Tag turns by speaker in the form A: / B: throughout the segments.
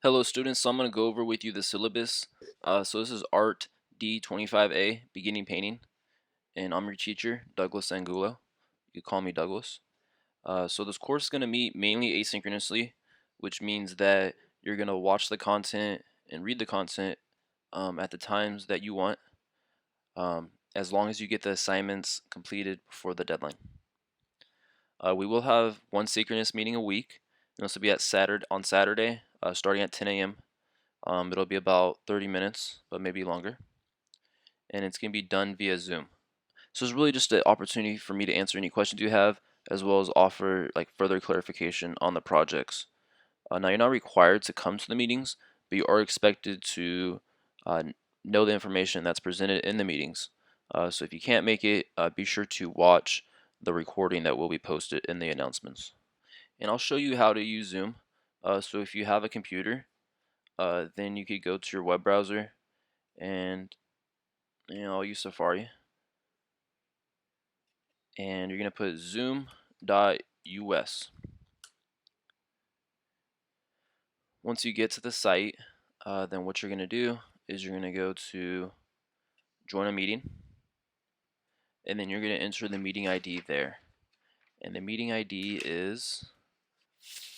A: Hello students, so I'm going to go over with you the syllabus. So this is Art D25A, Beginning Painting, and I'm your teacher, Douglas Angulo. You call me Douglas. So this course is going to meet mainly asynchronously, which means that you're going to watch the content and read the content at the times that you want, as long as you get the assignments completed before the deadline. We will have one synchronous meeting a week, and this will be on Saturday, starting at 10 a.m. It'll be about 30 minutes, but maybe longer. And it's going to be done via Zoom. So it's really just an opportunity for me to answer any questions you have, as well as offer further clarification on the projects. Now you're not required to come to the meetings, but you are expected to uh, know the information that's presented in the meetings. So if you can't make it, be sure to watch the recording that will be posted in the announcements. And I'll show you how to use Zoom. So if you have a computer, then you could go to your web browser and I'll use Safari, and you're gonna put zoom.us. Once you get to the site, then what you're gonna do is you're gonna go to join a meeting, and then you're gonna enter the meeting ID there, and the meeting ID is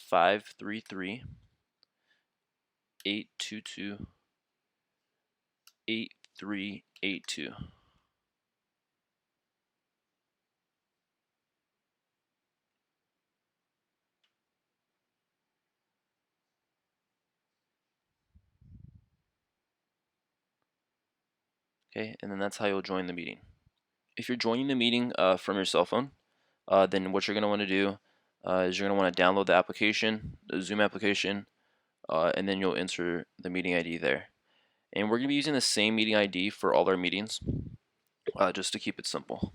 A: 533 822 8382. Okay, and then that's how you'll join the meeting. If you're joining the meeting from your cell phone, then what you're going to want to do is you're going to want to download the application, the Zoom application, and then you'll enter the meeting ID there. And we're going to be using the same meeting ID for all our meetings, just to keep it simple.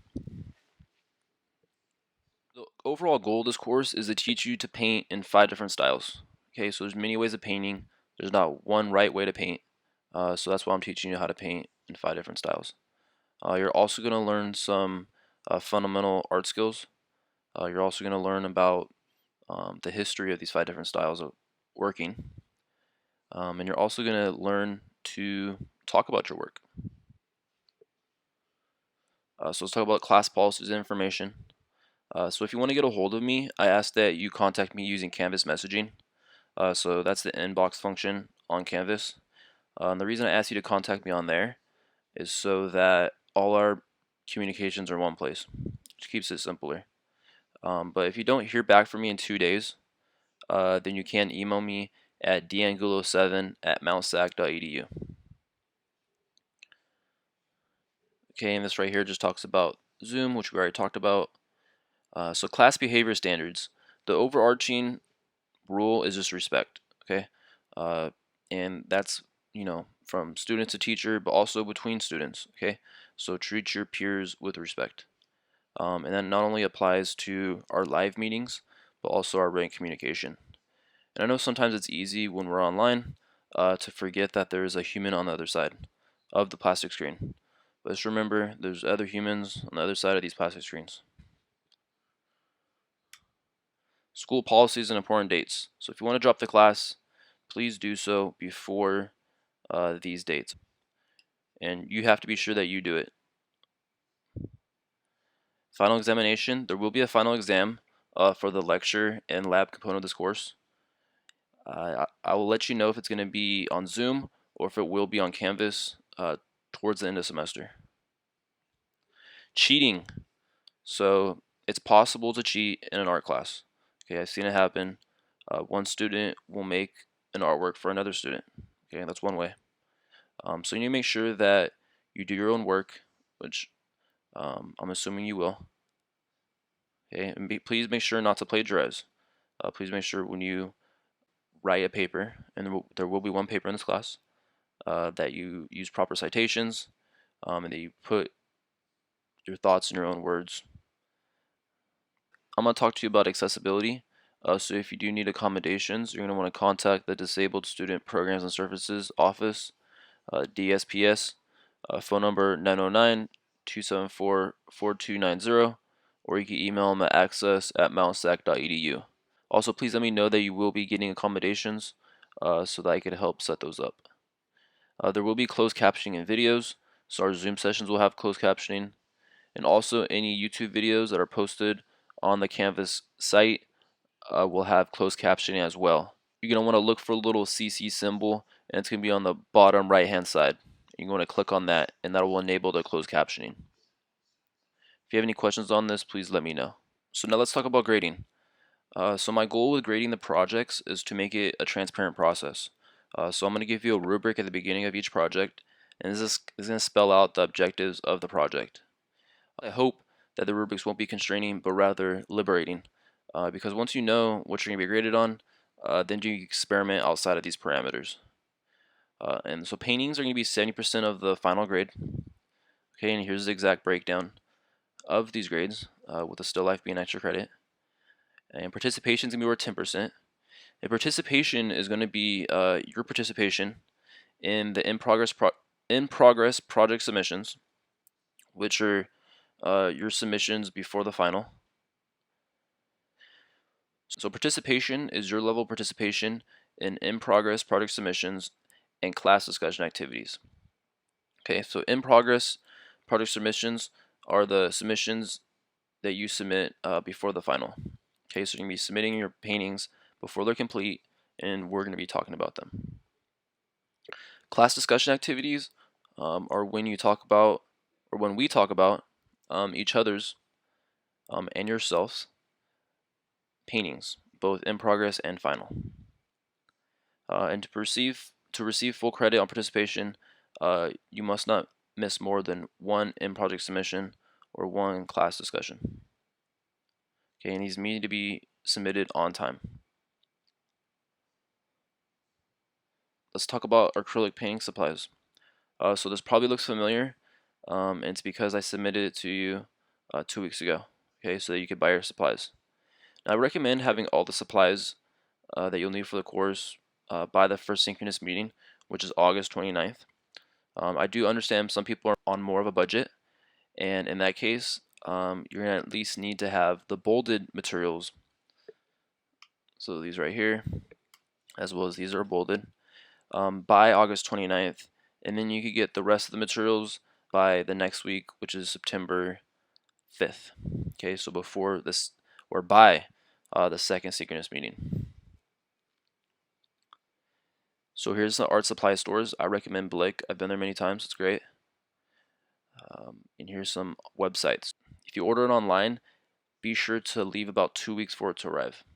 A: The overall goal of this course is to teach you to paint in 5 different styles. Okay, so there's many ways of painting. There's not one right way to paint. So that's why I'm teaching you how to paint in 5 different styles. You're also going to learn some fundamental art skills. You're also going to learn about the history of these 5 different styles of working. And you're also going to learn to talk about your work. So let's talk about class policies and information. So if you want to get a hold of me, I ask that you contact me using Canvas messaging. So that's the inbox function on Canvas. And the reason I ask you to contact me on there is so that all our communications are in one place, which keeps it simpler. But if you don't hear back from me in 2 days, then you can email me at dangulo7@mountsac.edu. Okay, and this right here just talks about Zoom, which we already talked about. So class behavior standards. The overarching rule is just respect. Okay, and that's from student to teacher, but also between students. Okay, so treat your peers with respect. And that not only applies to our live meetings, but also our written communication. And I know sometimes it's easy when we're online to forget that there is a human on the other side of the plastic screen. But just remember, there's other humans on the other side of these plastic screens. School policies and important dates. So if you want to drop the class, please do so before these dates. And you have to be sure that you do it. Final examination. There will be a final exam for the lecture and lab component of this course. I will let you know if it's going to be on Zoom or if it will be on Canvas towards the end of the semester. Cheating. So it's possible to cheat in an art class. Okay, I've seen it happen. One student will make an artwork for another student. Okay, that's one way. So you need to make sure that you do your own work, which I'm assuming you will. Okay, and please make sure not to plagiarize. Please make sure when you write a paper, and there will be one paper in this class, that you use proper citations, and that you put your thoughts in your own words. I'm going to talk to you about accessibility. So if you do need accommodations, you're going to want to contact the Disabled Student Programs and Services Office, DSPS, phone number 909-274-4290, or you can email them at access@mountsac.edu. Also, please let me know that you will be getting accommodations. so that I could help set those up. There will be closed captioning in videos, so our Zoom sessions will have closed captioning, and also any YouTube videos that are posted on the Canvas site will have closed captioning as well. You're going to want to look for a little CC symbol, and it's going to be on the bottom right hand side. You're going to click on that, and that will enable the closed captioning. If you have any questions on this, please let me know. So now let's talk about grading. So my goal with grading the projects is to make it a transparent process. So I'm going to give you a rubric at the beginning of each project, and this is going to spell out the objectives of the project. I hope that the rubrics won't be constraining, but rather liberating, because once you know what you're going to be graded on, then you experiment outside of these parameters. And so paintings are going to be 70% of the final grade. Okay, and here's the exact breakdown of these grades, with the still life being extra credit. And participation is going to be worth 10%. And participation is going to be your participation in the in-progress project submissions, which are your submissions before the final. So participation is your level of participation in progress project submissions and class discussion activities. Okay, so in progress project submissions are the submissions that you submit before the final. Okay, so you're going to be submitting your paintings before they're complete, and we're going to be talking about them. Class discussion activities are when you talk about, or when we talk about each other's and yourselves paintings, both in progress and final. And to receive full credit on participation, you must not miss more than one in-project submission or one class discussion. Okay, and these need to be submitted on time. Let's talk about acrylic painting supplies. So this probably looks familiar, and it's because I submitted it to you 2 weeks ago. Okay, so that you could buy your supplies. Now, I recommend having all the supplies that you'll need for the course by the first synchronous meeting, which is August 29th. I do understand some people are on more of a budget, and in that case, you're going to at least need to have the bolded materials. So these right here, as well as these are bolded, by August 29th, and then you could get the rest of the materials by the next week, which is September 5th. Okay, so before this, or by the second synchronous meeting. So here's the art supply stores. I recommend Blick. I've been there many times. It's great. And here's some websites. If you order it online, be sure to leave about 2 weeks for it to arrive.